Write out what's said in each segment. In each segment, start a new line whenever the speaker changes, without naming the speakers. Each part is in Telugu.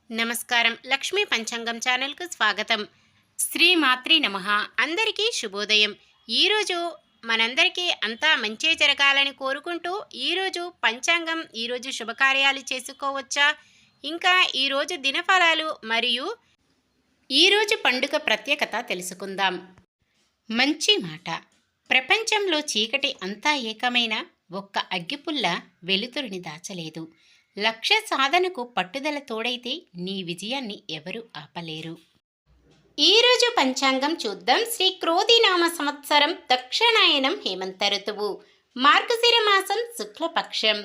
నమస్కారం. లక్ష్మీ పంచాంగం ఛానల్కు స్వాగతం. శ్రీమాత్రి నమః. అందరికీ శుభోదయం. ఈరోజు మనందరికీ అంతా మంచే జరగాలని కోరుకుంటూ ఈరోజు పంచాంగం, ఈరోజు శుభకార్యాలు చేసుకోవచ్చా, ఇంకా ఈరోజు దినఫలాలు మరియు ఈరోజు పండుగ ప్రత్యేకత తెలుసుకుందాం. మంచి మాట. ప్రపంచంలో చీకటి అంతా ఏకమైన ఒక్క అగ్గిపుల్ల వెలుతురుని దాచలేదు. లక్ష్య సాధనకు పట్టుదల తోడైతే నీ విజయాన్ని ఎవరు ఆపలేరు. ఈరోజు పంచాంగం చూద్దాం. శ్రీ క్రోధినామ సంవత్సరం దక్షిణాయనం హేమంత ఋతువు, మార్గశిర మాసం శుక్లపక్షం,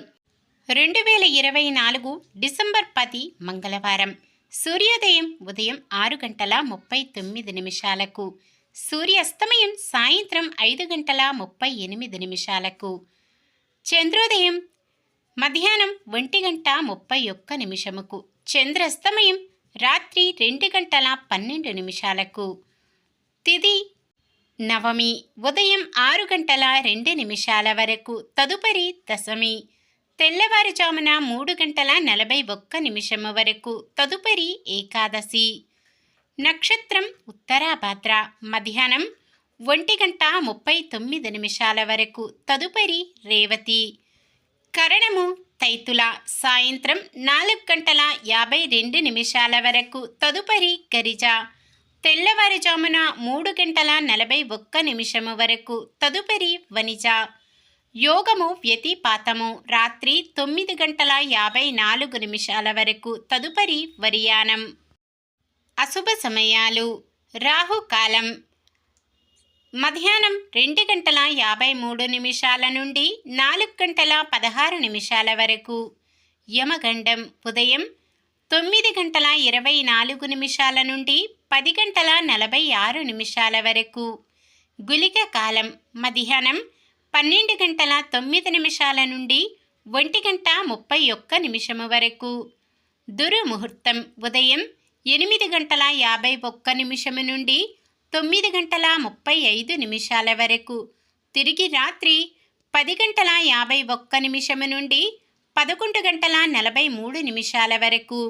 2024 డిసెంబర్ 10 మంగళవారం. సూర్యోదయం ఉదయం 6:39, సూర్యాస్తమయం సాయంత్రం 5:38. చంద్రోదయం మధ్యాహ్నం 1:31, చంద్రాస్తమయం రాత్రి 2:12. తిథి నవమి ఉదయం 6:02 వరకు, తదుపరి దశమి తెల్లవారుజామున 3:41 వరకు, తదుపరి ఏకాదశి. నక్షత్రం ఉత్తరాభాద్ర మధ్యాహ్నం 1:39 వరకు, తదుపరి రేవతి. కరణము తైతుల సాయంత్రం 4:52 వరకు, తదుపరి గరిజ తెల్లవారుజామున 3:41 వరకు, తదుపరి వనిజ. యోగము వ్యతిపాతము రాత్రి 9:54 వరకు, తదుపరి వరియానం. అశుభ సమయాలు రాహుకాలం మధ్యాహ్నం 2:53 నుండి 4:16 వరకు, యమగండం ఉదయం 9:24 నుండి 10:46 వరకు, గుళిక కాలం మధ్యాహ్నం 12:09 నుండి 1:31 వరకు, దుర్ముహూర్తం ఉదయం 8:51 నుండి 9:35 వరకు, తిరిగి రాత్రి 10:51 నుండి 11:43 వరకు.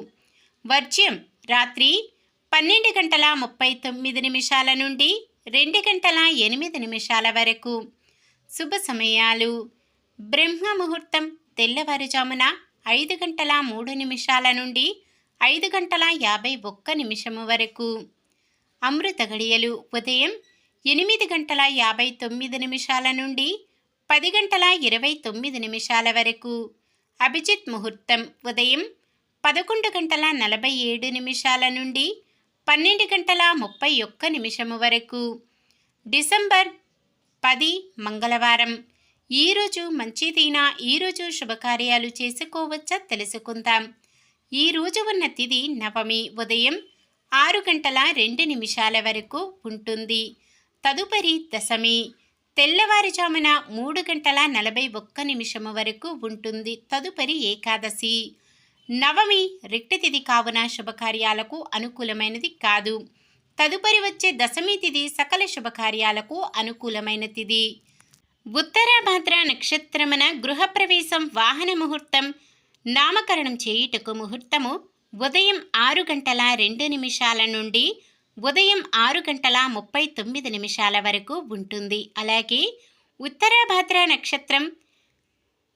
వర్జ్యం రాత్రి 12:39 నుండి 2:08 వరకు. శుభ సమయాలు బ్రహ్మముహూర్తం తెల్లవారుజామున 5:03 నుండి 5:51 వరకు. అమృత గడియలు ఉదయం 8:59 నుండి 10:29 వరకు. అభిజిత్ ముహూర్తం ఉదయం 11:47 నుండి 12:31 వరకు. డిసెంబర్ 10 మంగళవారం. ఈరోజు మంచిదైనా ఈరోజు శుభకార్యాలు చేసుకోవచ్చా తెలుసుకుందాం. ఈరోజు ఉన్న తిథి నవమి ఉదయం 6:02 వరకు ఉంటుంది, తదుపరి దశమి తెల్లవారుజామున 3:41 వరకు ఉంటుంది, తదుపరి ఏకాదశి. నవమి రిక్త తిథి కావున శుభకార్యాలకు అనుకూలమైనది కాదు. తదుపరి వచ్చే దశమి తిథి సకల శుభకార్యాలకు అనుకూలమైన తిథి. ఉత్తరాభాద్ర నక్షత్రమున గృహప్రవేశం, వాహన ముహూర్తం, నామకరణం చేయుటకు ముహూర్తము ఉదయం 6:02 నుండి ఉదయం 6:39 వరకు ఉంటుంది. అలాగే ఉత్తరాభాద్ర నక్షత్రం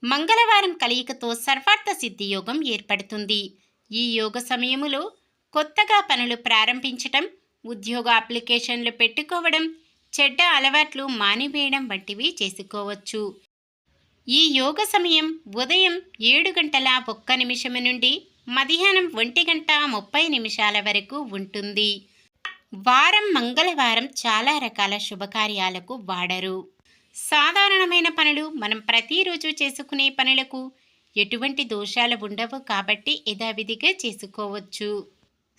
మంగళవారం కలయికతో సర్వార్థ సిద్ధి యోగం ఏర్పడుతుంది. ఈ యోగ సమయములో కొత్తగా పనులు ప్రారంభించటం, ఉద్యోగ అప్లికేషన్లు పెట్టుకోవడం, చెడ్డ అలవాట్లు మానివేయడం వంటివి చేసుకోవచ్చు. ఈ యోగ సమయం ఉదయం 7:01 నుండి మధ్యాహ్నం 1:30 వరకు ఉంటుంది. వారం మంగళవారం చాలా రకాల శుభకార్యాలకు వాడరు. సాధారణమైన పనులు, మనం ప్రతిరోజు చేసుకునే పనులకు ఎటువంటి దోషాలు ఉండవు కాబట్టి యథావిధిగా చేసుకోవచ్చు.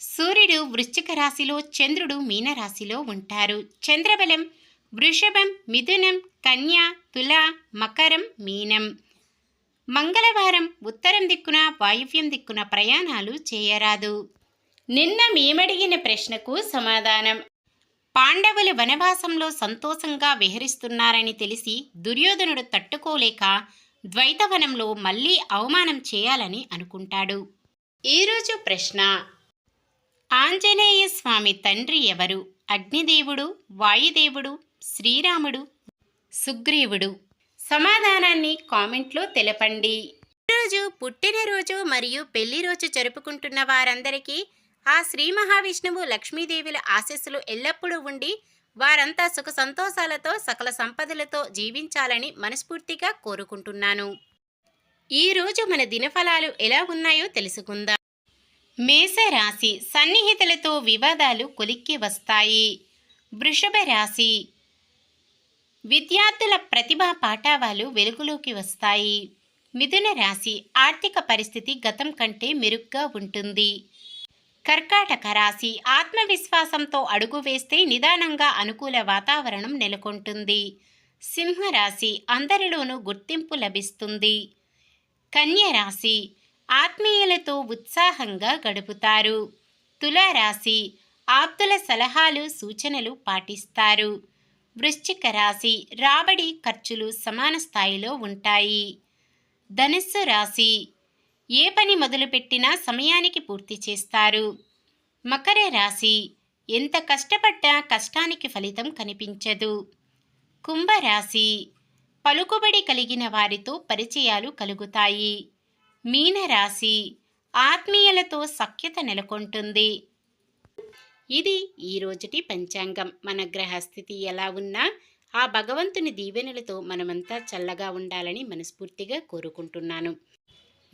సూర్యుడు వృశ్చిక రాశిలో, చంద్రుడు మీన రాశిలో ఉంటారు. చంద్రబలం వృషభం, మిథునం, కన్య, తుల, మకరం, మీనం. మంగళవారం ఉత్తరం దిక్కున, వాయువ్యం దిక్కున ప్రయాణాలు చేయరాదు. నిన్న మేమడిగిన ప్రశ్నకు సమాధానం. పాండవులు వనవాసంలో సంతోషంగా విహరిస్తున్నారని తెలిసి దుర్యోధనుడు తట్టుకోలేక ద్వైతవనంలో మళ్ళీ అవమానం చేయాలని అనుకుంటాడు. ఈరోజు ప్రశ్న. ఆంజనేయ స్వామి తండ్రి ఎవరు? అగ్నిదేవుడు, వాయుదేవుడు, శ్రీరాముడు, సుగ్రీవుడు? సమాధానాన్ని కామెంట్లో తెలపండి. ఈరోజు పుట్టినరోజు మరియు పెళ్లి రోజు జరుపుకుంటున్న వారందరికీ ఆ శ్రీ మహావిష్ణువు లక్ష్మీదేవుల ఆశీస్సులు ఎల్లప్పుడూ ఉండి వారంతా సుఖ సంతోషాలతో సకల సంపదలతో జీవించాలని మనస్ఫూర్తిగా కోరుకుంటున్నాను. ఈరోజు మన దినఫలాలు ఎలా ఉన్నాయో తెలుసుకుందాం. మేషరాశి, సన్నిహితులతో వివాదాలు కొలిక్కి వస్తాయి. వృషభ రాశి, విద్యార్థుల ప్రతిభా పాఠవాలు వెలుగులోకి వస్తాయి. మిథున రాశి, ఆర్థిక పరిస్థితి గతం కంటే మెరుగ్గా ఉంటుంది. కర్కాటక రాశి, ఆత్మవిశ్వాసంతో అడుగు వేస్తే నిదానంగా అనుకూల వాతావరణం నెలకొంటుంది. సింహరాశి, అందరిలోనూ గుర్తింపు లభిస్తుంది. కన్య రాశి, ఆత్మీయులతో ఉత్సాహంగా గడుపుతారు. తులారాశి, ఆప్తుల సలహాలు సూచనలు పాటిస్తారు. వృశ్చిక రాశి, రాబడి ఖర్చులు సమాన స్థాయిలో ఉంటాయి. ధనుస్సు రాశి, ఏ పని మొదలుపెట్టినా సమయానికి పూర్తి చేస్తారు. మకర రాశి, ఎంత కష్టపడ్డా కష్టానికి ఫలితం కనిపించదు. కుంభరాశి, పలుకుబడి కలిగిన వారితో పరిచయాలు కలుగుతాయి. మీనరాశి, ఆత్మీయులతో సఖ్యత నెలకొంటుంది. ఇది ఈరోజుటి పంచాంగం. మన గ్రహస్థితి ఎలా ఉన్నా ఆ భగవంతుని దీవెనలతో మనమంతా చల్లగా ఉండాలని మనస్ఫూర్తిగా కోరుకుంటున్నాను.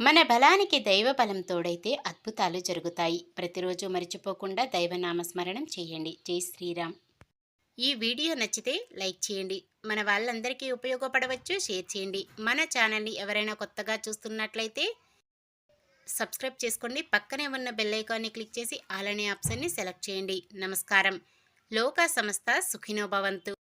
మన బలానికి దైవ బలం తోడైతే అద్భుతాలు జరుగుతాయి. ప్రతిరోజు మర్చిపోకుండా దైవనామస్మరణం చేయండి. జై శ్రీరామ్. ఈ వీడియో నచ్చితే లైక్ చేయండి. మన వాళ్ళందరికీ ఉపయోగపడవచ్చు, షేర్ చేయండి. మన ఛానల్ని ఎవరైనా కొత్తగా చూస్తున్నట్లయితే సబ్స్క్రైబ్ చేసుకోండి. పక్కనే ఉన్న బెల్ ఐకాన్ని క్లిక్ చేసి ఆల్ అనే ఆప్షన్ని సెలెక్ట్ చేయండి. నమస్కారం. లోకా సమస్త సుఖినో భవంతు.